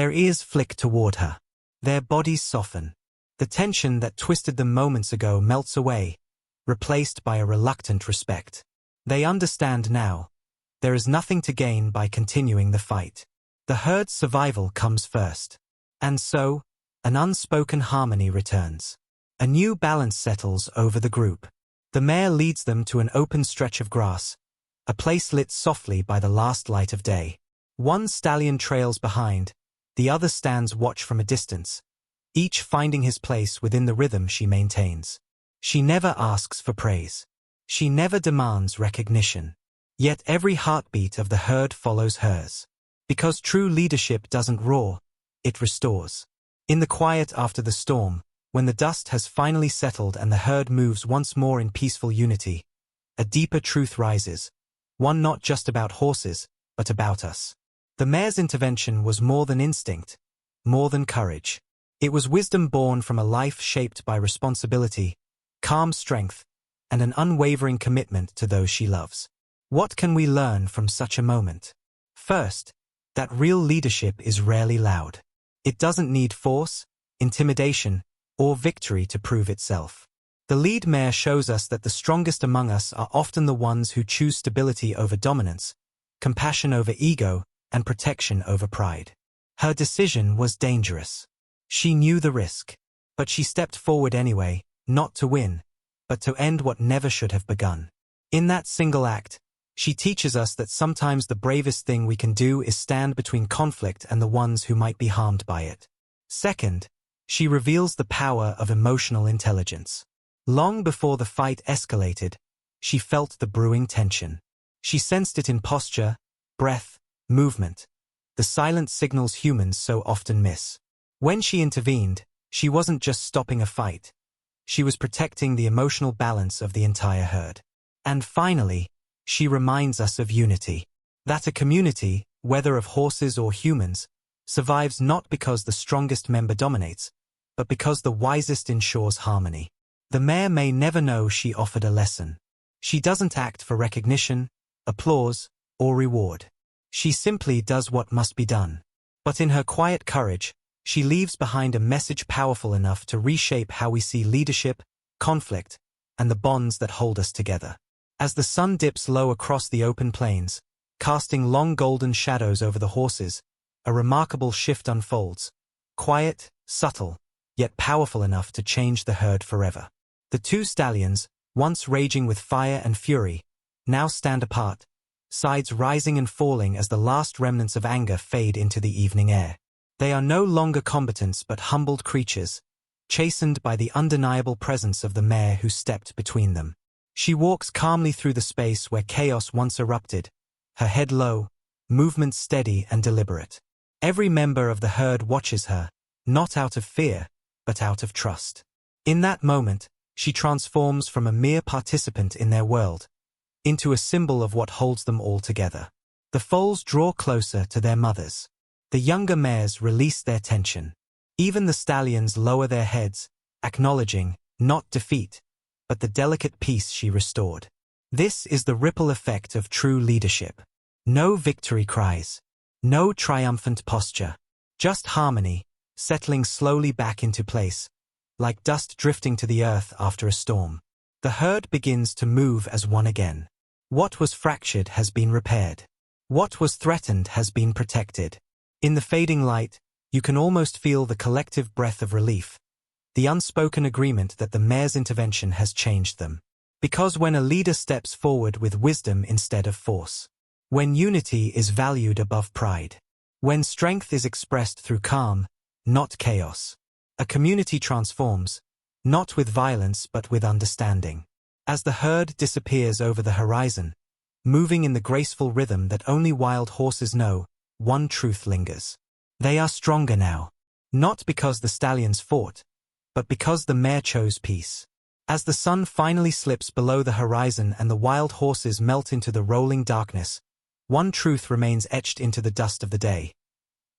Their ears flick toward her. Their bodies soften. The tension that twisted them moments ago melts away, replaced by a reluctant respect. They understand now. There is nothing to gain by continuing the fight. The herd's survival comes first. And so, an unspoken harmony returns. A new balance settles over the group. The mare leads them to an open stretch of grass, a place lit softly by the last light of day. One stallion trails behind, the other stands watch from a distance, each finding his place within the rhythm she maintains. She never asks for praise. She never demands recognition. Yet every heartbeat of the herd follows hers. Because true leadership doesn't roar, it restores. In the quiet after the storm, when the dust has finally settled and the herd moves once more in peaceful unity, a deeper truth rises, one not just about horses, but about us. The mare's intervention was more than instinct, more than courage. It was wisdom born from a life shaped by responsibility, calm strength, and an unwavering commitment to those she loves. What can we learn from such a moment? First, that real leadership is rarely loud. It doesn't need force, intimidation, or victory to prove itself. The lead mare shows us that the strongest among us are often the ones who choose stability over dominance, compassion over ego, and protection over pride. Her decision was dangerous. She knew the risk, but she stepped forward anyway, not to win, but to end what never should have begun. In that single act, she teaches us that sometimes the bravest thing we can do is stand between conflict and the ones who might be harmed by it. Second, she reveals the power of emotional intelligence. Long before the fight escalated, she felt the brewing tension. She sensed it in posture, breath, movement, the silent signals humans so often miss. When she intervened, she wasn't just stopping a fight. She was protecting the emotional balance of the entire herd. And finally, she reminds us of unity. That a community, whether of horses or humans, survives not because the strongest member dominates, but because the wisest ensures harmony. The mare may never know she offered a lesson. She doesn't act for recognition, applause, or reward. She simply does what must be done. But in her quiet courage, she leaves behind a message powerful enough to reshape how we see leadership, conflict, and the bonds that hold us together. As the sun dips low across the open plains, casting long golden shadows over the horses, a remarkable shift unfolds. Quiet, subtle, yet powerful enough to change the herd forever. The two stallions, once raging with fire and fury, now stand apart, sides rising and falling as the last remnants of anger fade into the evening air. They are no longer combatants but humbled creatures, chastened by the undeniable presence of the mare who stepped between them. She walks calmly through the space where chaos once erupted, her head low, movements steady and deliberate. Every member of the herd watches her, not out of fear, but out of trust. In that moment, she transforms from a mere participant in their world into a symbol of what holds them all together. The foals draw closer to their mothers. The younger mares release their tension. Even the stallions lower their heads, acknowledging, not defeat, but the delicate peace she restored. This is the ripple effect of true leadership. No victory cries. No triumphant posture. Just harmony, settling slowly back into place, like dust drifting to the earth after a storm. The herd begins to move as one again. What was fractured has been repaired. What was threatened has been protected. In the fading light, you can almost feel the collective breath of relief, the unspoken agreement that the mare's intervention has changed them. Because when a leader steps forward with wisdom instead of force, when unity is valued above pride, when strength is expressed through calm, not chaos, a community transforms, not with violence but with understanding. As the herd disappears over the horizon, moving in the graceful rhythm that only wild horses know, one truth lingers. They are stronger now. Not because the stallions fought, but because the mare chose peace. As the sun finally slips below the horizon and the wild horses melt into the rolling darkness, one truth remains etched into the dust of the day.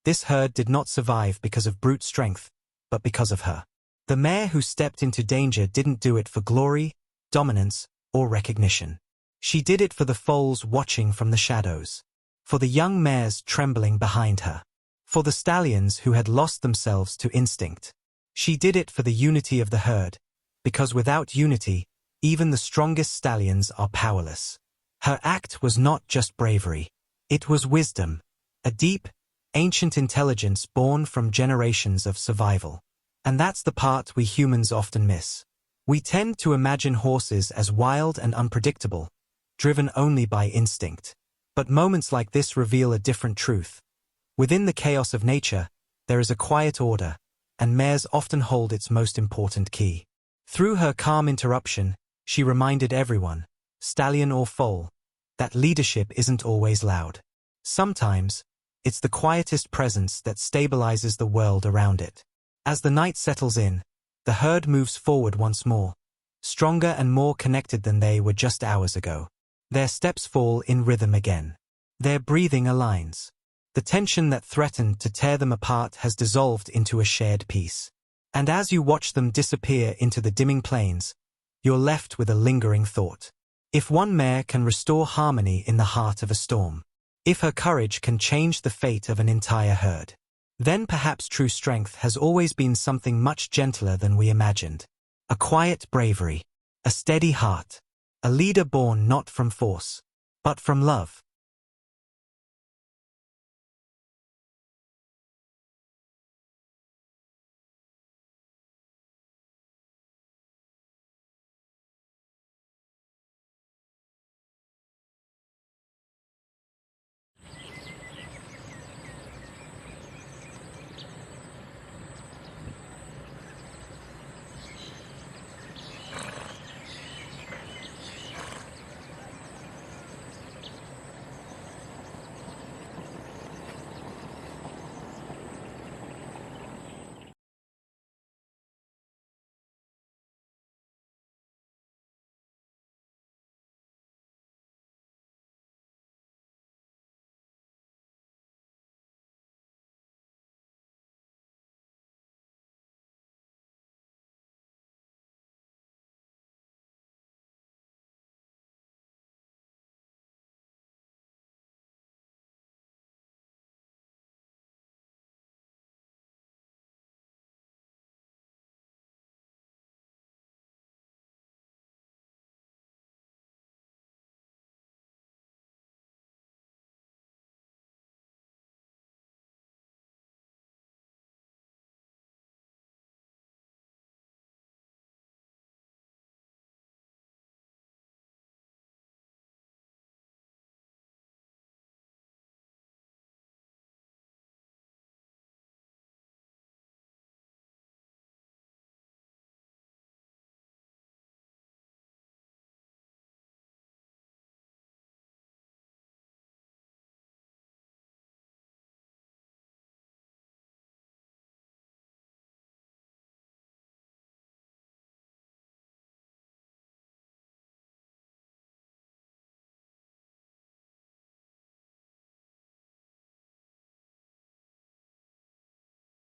This herd did not survive because of brute strength, but because of her. The mare who stepped into danger didn't do it for glory, dominance, or recognition. She did it for the foals watching from the shadows. For the young mares trembling behind her. For the stallions who had lost themselves to instinct. She did it for the unity of the herd, because without unity, even the strongest stallions are powerless. Her act was not just bravery. It was wisdom, a deep, ancient intelligence born from generations of survival. And that's the part we humans often miss. We tend to imagine horses as wild and unpredictable, driven only by instinct. But moments like this reveal a different truth. Within the chaos of nature, there is a quiet order, and mares often hold its most important key. Through her calm interruption, she reminded everyone, stallion or foal, that leadership isn't always loud. Sometimes, it's the quietest presence that stabilizes the world around it. As the night settles in, the herd moves forward once more, stronger and more connected than they were just hours ago. Their steps fall in rhythm again. Their breathing aligns. The tension that threatened to tear them apart has dissolved into a shared peace. And as you watch them disappear into the dimming plains, you're left with a lingering thought. If one mare can restore harmony in the heart of a storm, if her courage can change the fate of an entire herd, then perhaps true strength has always been something much gentler than we imagined. A quiet bravery, a steady heart, a leader born not from force, but from love.